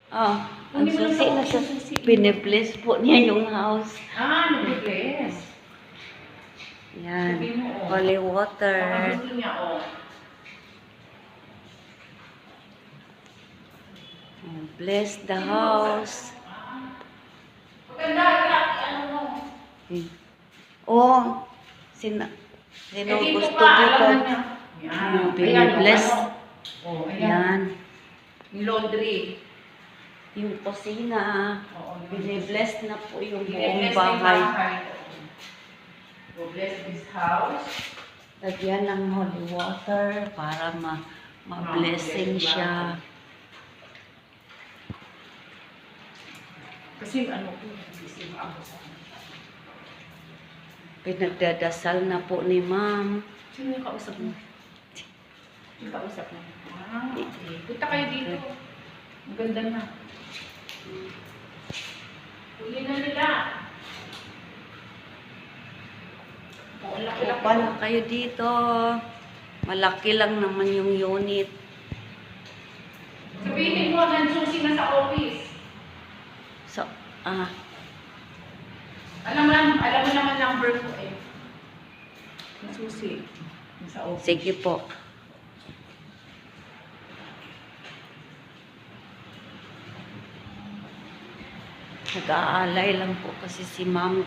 Oh, ang Hindi mo susi na na sa susi. pinibless po niya yung house. Nag-bless. Yan. Sabi mo, oh. Holy Baka water. gusto niya, oh. Oh, bless the house. Maganda, grabe, ano mo. Oh, sino gusto dito? Yan. Binibless. Oh, ayan. Yan. Yung laundry. Yung kusina. Oo, Binibless na po yung buong Binibless na yung bahay. So, bless this house. Lagyan ng holy water para ma-blessing siya. Kasi ano po, busy ako sa Pinagdadasal na po ni ma'am. Sino yung kausap mo? Yung kausap mo? Okay. Punta kayo dito. Maganda na. Uli na nila. Upa na kayo dito. Malaki lang naman yung unit. Sabihin mo, nansusi na sa office. So, Alam mo naman number ko eh. Nansusi. Sa office. sige po. Nag-aalay lang po kasi si ma'am.